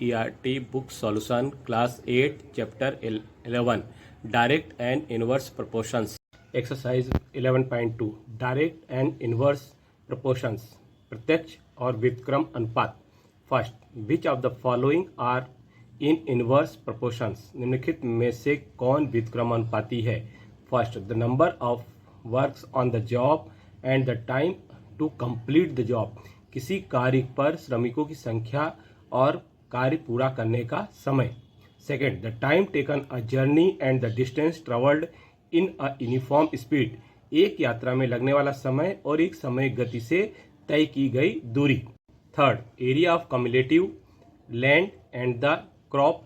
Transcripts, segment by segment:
ERT book solution class 8 chapter 11 direct and inverse proportions exercise 11.2 direct and inverse proportions प्रत्यक्ष और व्युत्क्रम अनुपात first which of the following are in inverse proportions निम्नलिखित में से कौन व्युत्क्रम अनुपाती है first the number of works on the job and the time to complete the job किसी कार्य पर श्रमिकों की संख्या और कार्य पूरा करने का समय second the time taken a journey and the distance travelled in a uniform speed एक यात्रा में लगने वाला समय और एक समय गति से तय की गई दूरी third area of cumulative land and the crop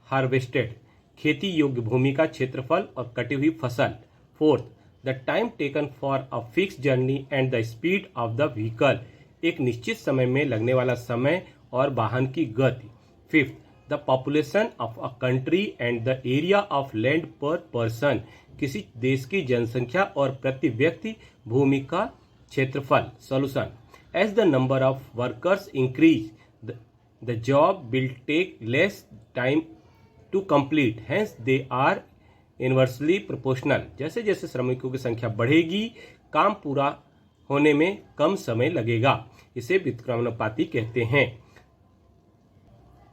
harvested खेती योग्य भूमि का क्षेत्रफल और कटी हुई फसल fourth the time taken for a fix journey and the speed of the vehicle एक निश्चित समय में लगने वाला समय और वाहन की गति fifth the population of a country and the area of land per person किसी देश की जनसंख्या और प्रति व्यक्ति भूमि का क्षेत्रफल solution as the number of workers increase the job will take less time to complete hence they are inversely proportional जैसे जैसे श्रमिकों की संख्या बढ़ेगी काम पूरा होने में कम समय लगेगा इसे व्युत्क्रमानुपाती कहते हैं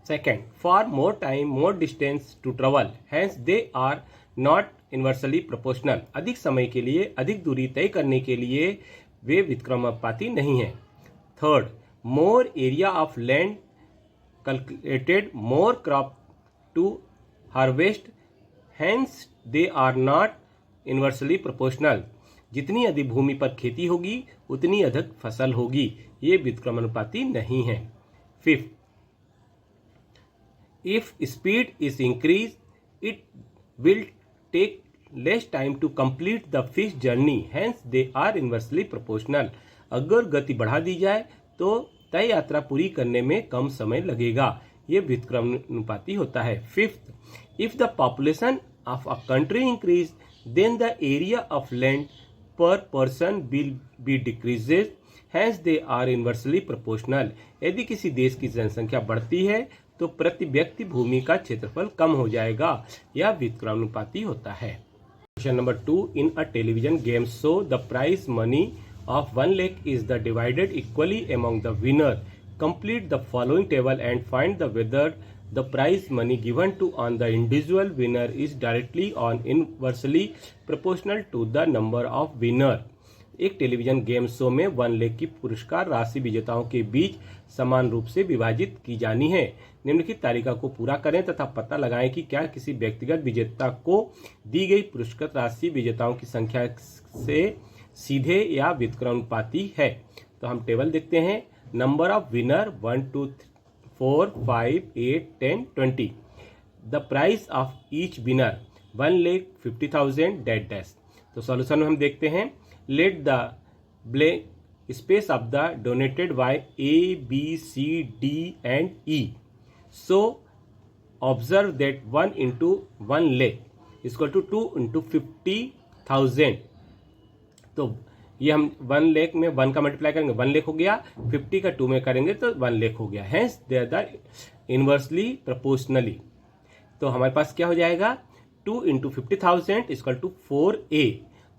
second for more time more distance to travel hence they are not inversely proportional अधिक समय के लिए अधिक दूरी तय करने के लिए वे व्युत्क्रमानुपाती नहीं हैं third more area of land cultivated more crop to harvest hence they are not inversely proportional जितनी अधिक भूमि पर खेती होगी उतनी अधिक फसल होगी ये व्युत्क्रमानुपाती नहीं है fifth if speed is increase it will take less time to complete the fixed journey hence they are inversely proportional अगर गति बढ़ा दी जाए तो तय यात्रा पूरी करने में कम समय लगेगा ये व्युत्क्रमानुपाती होता है fifth if the population of a country increase then the area of land per person will be decreases hence they are inversely proportional यदि किसी देश की जनसंख्या बढ़ती है तो प्रति व्यक्ति भूमि का क्षेत्रफल कम हो जाएगा यह व्युत्क्रमानुपाती होता है question number 2 in a television game show the prize money of 1 lakh is the divided equally among the winner. Complete the following table and find the whether the prize money given to on the individual winner is directly or inversely proportional to the number of winner. एक television game show में 1 लाख की पुरस्कार राशि विजेताओं के बीच समान रूप से विभाजित की जानी है निम्नलिखित तालिका को पूरा करें तथा पता लगाएं कि क्या किसी व्यक्तिगत विजेता को दी गई पुरस्कृत राशि विजेताओं की संख्या से सीधे या व्युत्क्रमानुपाती है तो हम टेबल देखते हैं number of winner 1 2 4 5 8 10 20 the price of each winner 1,50,000 dash dash तो सॉल्यूशन में हम देखते हैं let the blank space of the donated by A B C D and E so observe that 1 into 1 lakh equal to 2 into 50,000 तो ये हम 1 लाख में 1 का मल्टीप्लाई करेंगे 1 लाख हो गया 50 का 2 में करेंगे तो 1 लाख हो गया hence they are the inversely proportionally तो हमारे पास क्या हो जाएगा 2 into 50,000 इक्वल टू 4a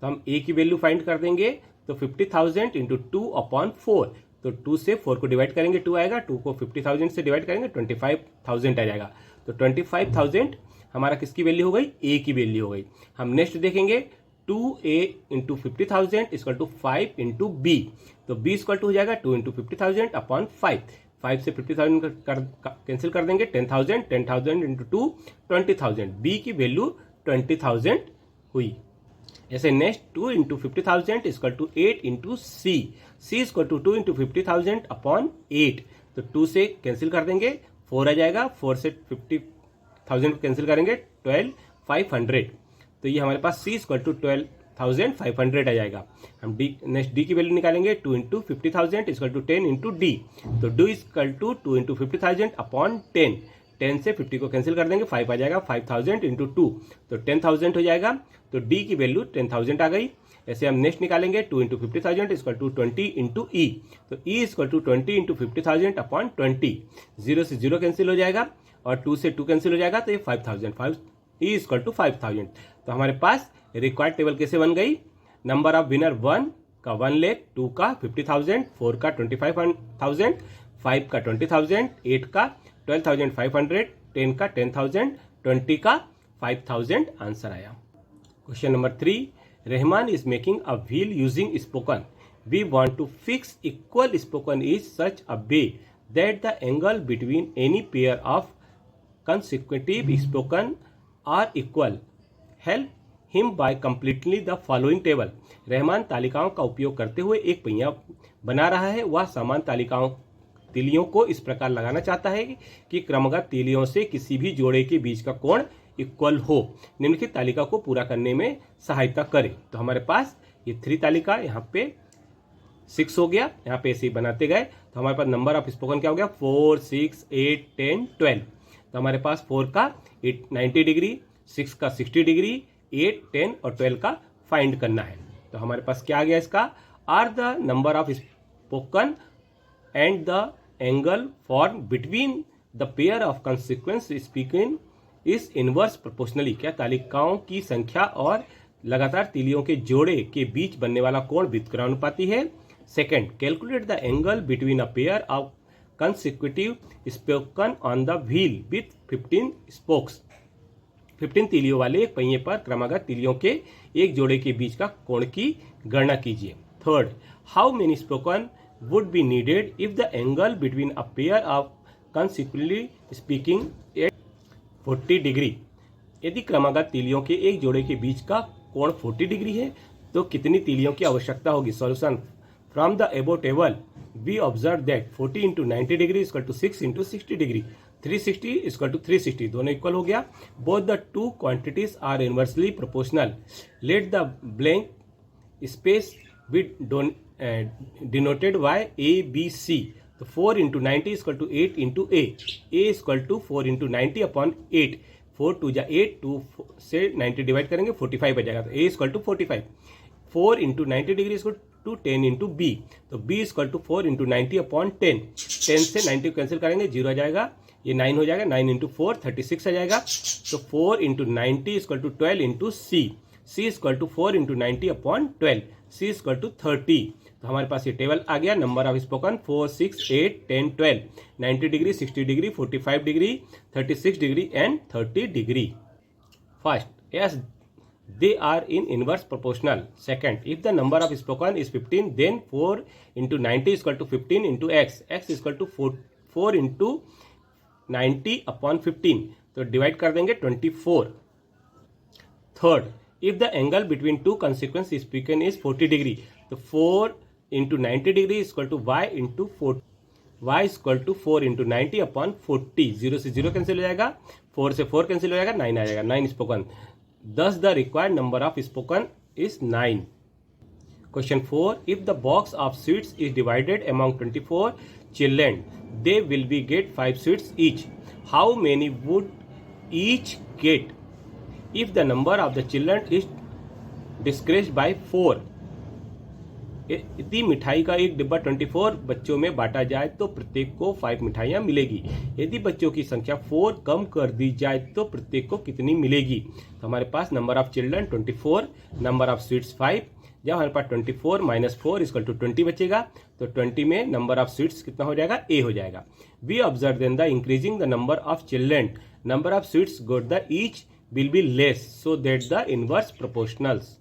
तो हम a की वैल्यू फाइंड कर देंगे तो 50,000 into 2 upon 4 तो 2 से 4 को डिवाइड करेंगे 2 आएगा 2 को 50,000 से डिवाइड करेंगे 25,000 आ जाएगा तो 25,000 हमारा किसकी वैल्यू हो गई a की वैल्यू हो गई हम नेक्स्ट देखेंगे 2a into 50,000 equal to 5 into b तो b इक्वल टू हो जाएगा 2 into 50,000 अपॉन 5 से 50,000 कैंसिल कर देंगे 10,000 into 2 20,000 b की वैल्यू 20,000 हुई ऐसे next 2 into 50,000 equal to 8 into c equal to 2 into 50,000 upon 8 तो 2 से कैंसिल कर देंगे 4 आ जाएगा 4 से 50,000 कैंसिल करेंगे 12,500 तो ये हमारे पास c इक्वल टू 12,500 आ जाएगा हम नेक्स्ट d की वैल्यू निकालेंगे 2 into 50,000 equal to 10 into d तो d equal to 2 into 50,000 upon 10 से 50 को कैंसिल कर देंगे 5 आ जाएगा 5,000 into 2 तो 10,000 हो जाएगा तो d की वैल्यू 10,000 आ गई ऐसे हम नेक्स्ट निकालेंगे 2 into 50,000 equal to 20 into E. तो E equal to 20 into 50,000 upon 20। 0 से 0 कैंसिल हो जाएगा और 2 से 2 कैंसिल हो जाएगा, तो ये 5,000 ई इक्वल टू 5,000। तो हमारे पास रिक्वायर्ड टेबल कैसे बन गई? नंबर ऑफ विनर 1 का 1 लाख, 2 का 50,000, 4 का 25,000, 5 का 20,000, 8 का 12,500, 10 का 10,000, 20 का 5,000 आंसर आया। Question number 3, Rahman is making a wheel using spoken. We want to fix equal spoken is such a way that the angle between any pair of consecutive spoken are equal. Help him by completely the following table. Rahman तालिकाओं का उपयोग करते हुए एक पहिया बना रहा है। वह समान तीलियों को इस प्रकार लगाना चाहता है कि क्रमगत तीलियों से किसी भी जोड़े के बीच का कोण इक्वल हो। निम्नलिखित तालिका को पूरा करने में सहायता करे। तो हमारे पास ये 3 तालिका, यहाँ पे 6 हो गया, यहाँ पे ऐसे ही बनाते गए। तो हमारे पास नंबर ऑफ स्पोकन क्या हो गया? 4, 6, 8, 10, 12। तो हमारे पास 4 का 90 डिग्री, 6 का 60 डिग्री, 8, 10 और 12 का फाइंड करना है। तो हमारे पास क्या आ गया इसका? Are the number of spoken and the angle form between the pair of consequence speaking is inverse proportionally. क्या तालिकाओं की संख्या और लगातार तीलियों के जोड़े के बीच बनने वाला कोण व्युत्क्रमानुपाती है? Second, calculate the angle between a pair of consecutive spoken on the wheel with 15 spokes। 15 तीलियों वाले एक पहिए पर क्रमागत तीलियों के एक जोड़े के बीच का कोण की गणना कीजिए। Third, how many spoken would be needed if the angle between a pair of consecutively speaking at 40 degree. यदि क्रमागत तीलियों के एक जोड़े के बीच का कोण 40 डिग्री है तो कितनी तीलियों की आवश्यकता होगी? सॉल्यूशन, फ्रॉम द एबो table we observe that 40 into 90 degree is equal to 6 into 60 degree, 360 is equal to 360, दोनों इक्वल हो गया। both the two quantities are inversely proportional, let the blank space be denoted by a b c। तो 4 into 90 is equal to 8 into a is equal to 4 into 90 upon 8, 4 2 जा 8, 2 से 90 divide करेंगे 45 आ जाएगा। तो a is equal to 45, 4 into 90 degree is equal to 10 into B. तो b equal to 4 into 90 upon 10, 10 से 90 cancel करेंगे 0 आ जाएगा, ये 9 हो जाएगा, 9 इंटू 4 36 आ जाएगा। तो 4 into 90 equal to 12 into C, C equal to 4 into 90 upon 12, C equal to 30। तो हमारे पास ये टेबल आ गया। Number of spoken 4, 6, 8, 10, 12, 90 degree, 60 degree, 45 degree, 36 degree and 30 degree. First, yes they are in inverse proportional. Second, if the number of spoken is 15, then 4 into 90 is equal to 15 into x, x is equal to 4 into 90 upon 15, तो divide कर देंगे 24। Third, if the angle between two consecutive spoken is 40 degree, तो 4 into 90 degree is equal to y into 4, y is equal to 4 into 90 upon 40, 0 से 0 cancel हो जाएगा, 4 से 4 cancel हो जाएगा, 9 आ जाएगा, 9 spoken. Thus the required number of spoken is 9. Question 4, if the box of sweets is divided among 24 children, they will be get 5 sweets each. How many would each get if the number of the children is decreased by 4? यदि मिठाई का एक डिब्बा 24 बच्चों में बांटा जाए तो प्रत्येक को 5 मिठाइयाँ मिलेगी। यदि बच्चों की संख्या 4 कम कर दी जाए तो प्रत्येक को कितनी मिलेगी? तो हमारे पास number of children 24, number of sweets 5। जब हमारे पास 24 माइनस 4 इक्वल टू 20 बचेगा, तो 20 में नंबर ऑफ स्वीट्स कितना हो जाएगा? ए हो जाएगा। We observe then the increasing the number of children, number of sweets got the each will be less so that the inverse proportionals.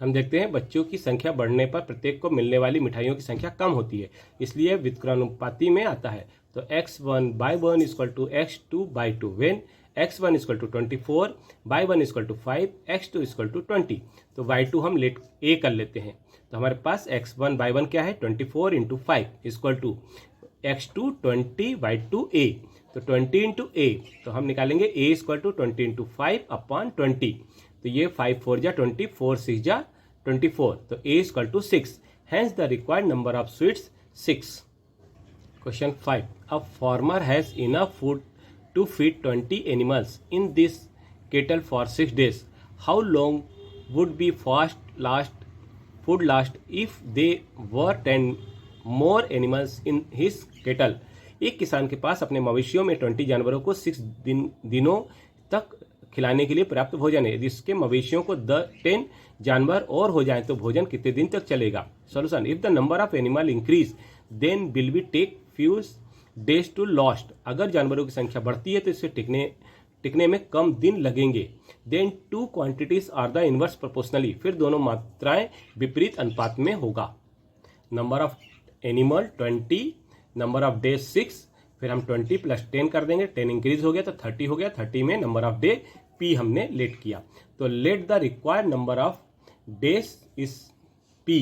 हम देखते हैं बच्चों की संख्या बढ़ने पर प्रत्येक को मिलने वाली मिठाइयों की संख्या कम होती है, इसलिए व्युत्क्रमानुपाती में आता है। तो x1 by 1 equal to x2 by 2 when x1 equal to 24 by 1 equal to 5, x2 equal to 20। तो y2 हम लेट a कर लेते हैं। तो हमारे पास x1 by 1 क्या है? 24 into 5 equal to x2 20 by 2a। तो 20 इंटू a, तो हम निकालेंगे a equal to 20 into 5 upon 20। तो ये 5 4 जा 20, 4 6 जा 24, तो a equal to 6, hence the required number of sweets 6। Question 5, a farmer has enough food to feed 20 animals in this cattle for 6 days. How long would be fast last food last if they were 10 more animals in his kettle. एक किसान के पास अपने मवेशियों में 20 जानवरों को 6 दिनों तक खिलाने के लिए पर्याप्त भोजन है। यदि इसके मवेशियों को 10 जानवर और हो जाएं तो भोजन कितने दिन तक चलेगा? Solution, if the number of animal increase then will be take few days to lost. अगर जानवरों की संख्या बढ़ती है तो इसे टिकने में कम दिन लगेंगे। Then two quantities are the inverse proportionally, फिर दोनों मात्राएं विपरीत अनुपात में होगा। Number of animal 20, number of days 6, फिर हम 20 + 10 कर देंगे, 10 इंक्रीज हो गया तो 30 हो गया, 30 में नंबर ऑफ डे पी हमने लेट किया, तो let the required number of days is P.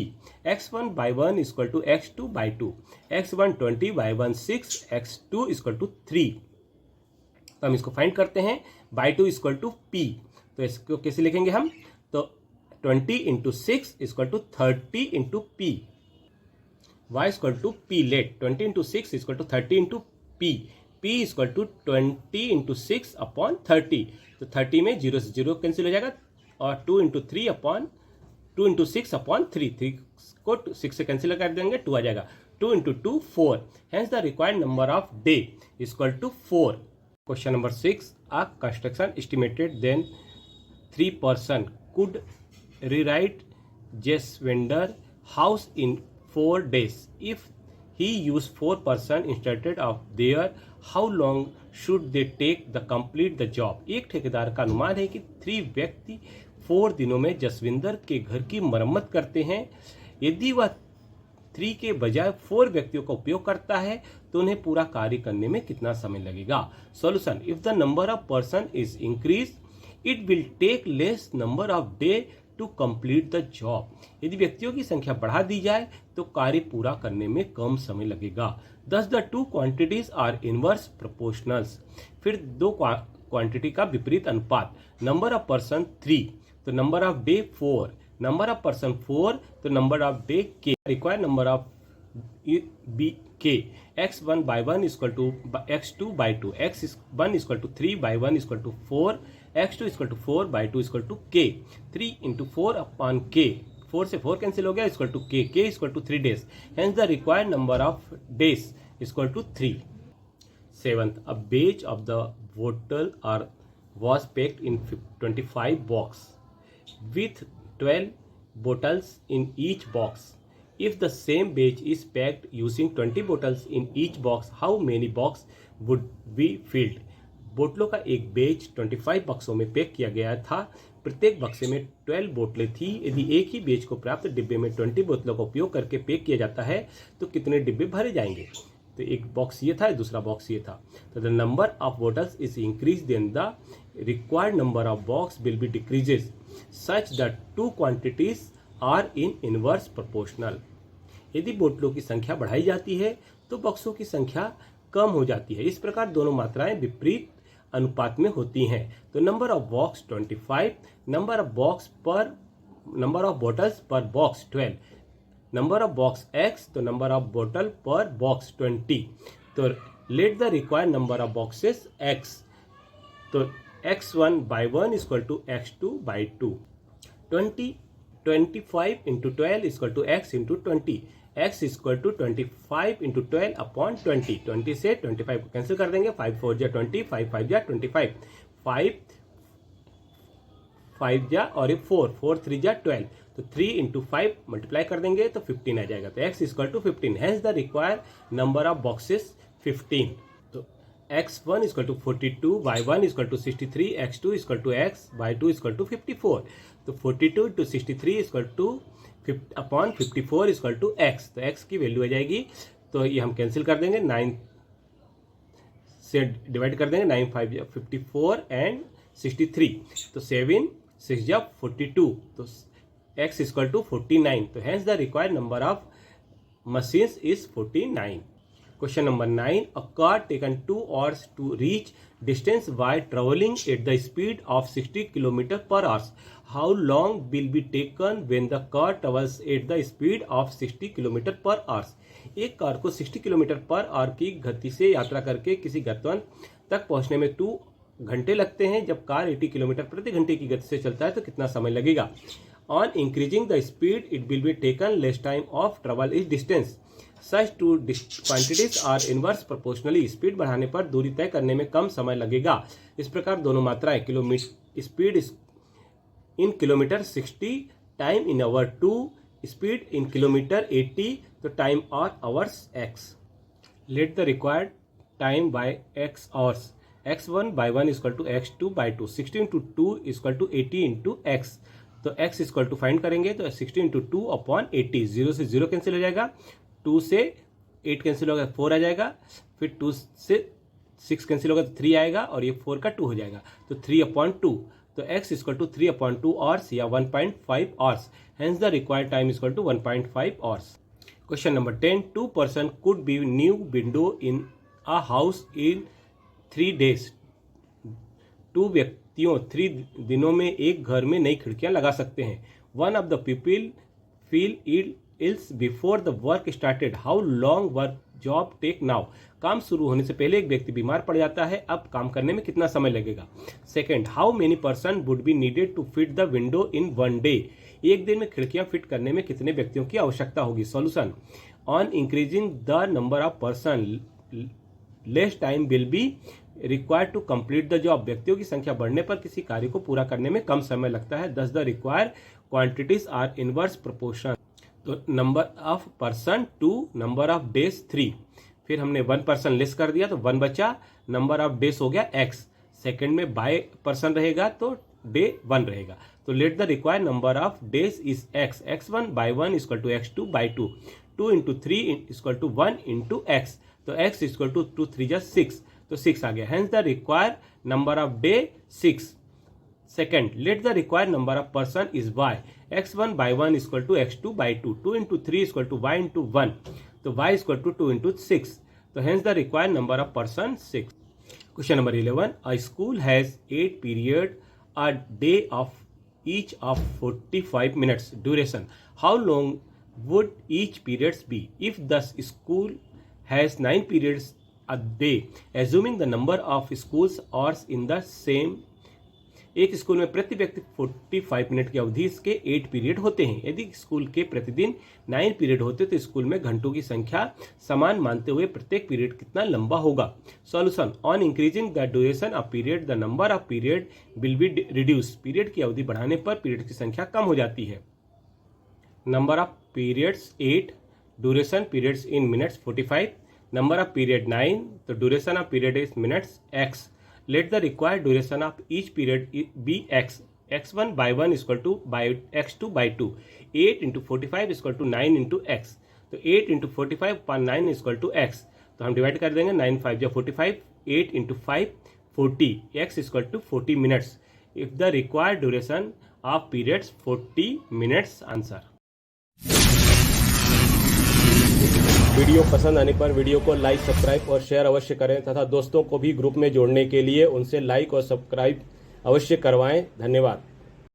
x1 by 1 equal to x2 by 2, x1 20 by 1 6, x2 equal to 3। तो हम इसको फाइंड करते हैं, by 2 इक्वल टू पी। तो इसको कैसे लिखेंगे हम? तो 20 into 6 equal to 30 into P. y equal to P let 20 into 6 equal to 30 into P. p equal to 20 into 6 upon 30। तो 30 में 0 से 0 कैंसिल हो जाएगा, और 2 इंटू 6 अपॉन 3, 3 को 6 से कैंसिल कर देंगे, 2 आ जाएगा। 2 into 2 4, hence the required number of day equal to 4। Question number 6, a construction estimated then 3 person could rewrite Jeswinder house in 4 days. If he used 4 person instead of there, how long should they take the complete the job? एक ठेकेदार का अनुमान है कि 3 व्यक्ति 4 दिनों में जसविंदर के घर की मरम्मत करते हैं। यदि वह 3 के बजाय 4 व्यक्तियों का उपयोग करता है तो उन्हें पूरा कार्य करने में कितना समय लगेगा? Solution, if the number of person is increase it will take less number of day to complete the job. यदि व्यक्तियों की संख्या बढ़ा दी जाए तो कार्य पूरा करने में कम समय लगेगा। Thus the two quantities are inverse proportionals, फिर दो क्वांटिटी का विपरीत अनुपात। नंबर ऑफ पर्सन 3 तो number of day 4, number of person 4 तो नंबर ऑफ डे के। Required number of be k, x1 by 1 equal to x2 by 2, x1 equal to 3 by 1 equal to 4, x2 equal to 4 by 2 equal to k। 3 into 4 upon k, 4 से 4 cancel हो गया, equal to k, k equal to 3 days, hence the required number of days equal to 3। 7th, a batch of the bottle was packed in 25 box with 12 bottles in each box. If the same batch is packed using 20 bottles in each box, how many box would be filled? बोतलों का एक बेच 25 बक्सों में pack किया गया था, प्रत्येक बक्से में 12 बोतलें थी। यदि एक ही बेच को प्राप्त डिब्बे में 20 बोतलों का उपयोग करके पैक किया जाता है तो कितने डिब्बे भरे जाएंगे? तो एक बॉक्स ये था, दूसरा बॉक्स ये था। तो the number of bottles is increase then the required number of box will be decreases such that two quantities are in inverse proportional. यदि बोतलों की संख्या बढ़ाई जाती है तो बक्सों की संख्या कम हो जाती है। इस प्रकार दोनों मात्राएं विपरीत अनुपात में होती हैं। तो number of box 25, number of bottles per box 12, number of box x तो नंबर ऑफ बोतल पर बॉक्स 20। तो let the required number of boxes x, तो x1 by 1 equal to x2 by 2। 25 into 12 equal to x into 20, x equal to 25 into 12 upon 20। 20 से 25 को cancel कर देंगे, 5 4 जा 20, 5 5 जा 25, 5 जा और ये 4 3 जा 12, तो 3 इंटू 5 मल्टीप्लाई कर देंगे तो 15 आ जाएगा। तो x equal to 15, hence the required number of boxes 15। तो x1 equal to 42, y1 equal to 63, x2 equal to x, y2 equal to 54। तो 42 into 63 equal to upon 54 equal to x। तो x की value आ जाएगी, तो ये हम cancel कर देंगे, 9 से डिवाइड कर देंगे, 9 5 54 एंड 63, तो 7 6 जा 42, तो x इक्वल टू 49। तो hence the required number of machines is 49। Question number 9. A car taken 2 hours to reach distance while traveling at the speed of 60 km per hour. How long will be taken when the car travels at the speed of 60 km per hour? एक car को 60 kilometre per hour की गति से यात्रा करके किसी गंतव्य तक पहुंचने में 2 घंटे लगते हैं। जब कार 80 किलोमीटर प्रति घंटे की गति से चलता है तो कितना समय लगेगा? On increasing the speed, it will be taken less time of travel is distance. Such two quantities are inverse proportionally. Speed बढ़ाने पर दूरी तय करने में कम समय लगेगा. इस प्रकार दोनों मात्राएं kilometre speed in kilometre 60, time in hour 2, speed in kilometre 80, तो टाइम और hours x. Let the required time by x hours. x1 by 1 is equal to x2 by 2. 60 into 2 is equal to 80 into x. तो x is equal to find करेंगे तो 60 into 2 upon 80. 0 से 0 cancel हो जाएगा, 2 से 8 cancel होगा 4 आ जाएगा, फिर 2 से 6 कैंसिल होगा तो 3 आएगा और ये 4 का 2 हो जाएगा तो 3 upon 2. तो x is equal to 3 upon 2 hours या 1.5 hours. Hence the required time is equal to 1.5 hours. Question number 10. Two person could be new window in a house in 3 days. 2 व्यक्तियों 3 दिनों में एक घर में नई खिड़कियां लगा सकते हैं. One of the people feel ill before the work started. How long work job take now? काम शुरू होने से पहले एक व्यक्ति बीमार पड़ जाता है, अब काम करने में कितना समय लगेगा. Second, how many person would be needed to fit the window in 1 day. एक दिन में खिड़कियां फिट करने में कितने व्यक्तियों की आवश्यकता होगी. Solution, on increasing the number of person less time will be required to complete the job. व्यक्तियों की संख्या बढ़ने पर किसी कार्य को पूरा करने में कम समय लगता है. Thus the required quantities are inverse proportion. तो number of person 2, number of days 3. फिर हमने 1 पर्सन लेस कर दिया तो 1 बचा, नंबर ऑफ डेज हो गया x. सेकेंड में बाय पर्सन रहेगा तो डे 1 रहेगा. तो let the required number of days is x. x1 by 1 equal to x2 by 2. 2 into 3 equal to 1 into x. तो x इक्वल टू 2 3 जा 6, तो 6 आ गया. Hence the required number of day 6. Second, let the required number of person is y. x1 by 1 equal to x2 by 2. 2 into 3 equal to y into 1. तो y equal to 2 into 6. तो hence the required number of person 6. Question number 11. A school has 8 period a day of each of 45 minutes duration. How long would each periods be? If the school has 9 periods a day, assuming the number of schools hours in the same, एक school में प्रति व्यक्ति 45 minute की अवधि के 8 period होते हैं. यदि स्कूल के प्रतिदिन 9 पीरियड होते तो स्कूल में घंटों की संख्या समान मानते हुए प्रत्येक पीरियड कितना लंबा होगा. Solution, on increasing the duration of period the number of period will be reduce. Period की अवधि बढ़ाने पर पीरियड की संख्या कम हो जाती है. Number of periods 8, duration periods in minutes 45, number of period 9, तो duration of period is minutes x. Let the required duration of each period be x. x1 by 1 equal to by x2 by 2. 8 into 45 equal to 9 into x. तो 8 into 45 upon 9 equal to x. तो हम divide कर देंगे. 9 5 या 45, 8 into 5 40. x equal to 40 minutes. If the required duration of periods 40 minutes. Answer. Video पसंद आने पर video को लाइक, सब्सक्राइब और शेयर अवश्य करें तथा दोस्तों को भी ग्रुप में जोड़ने के लिए उनसे लाइक और सब्सक्राइब अवश्य करवाएं. धन्यवाद.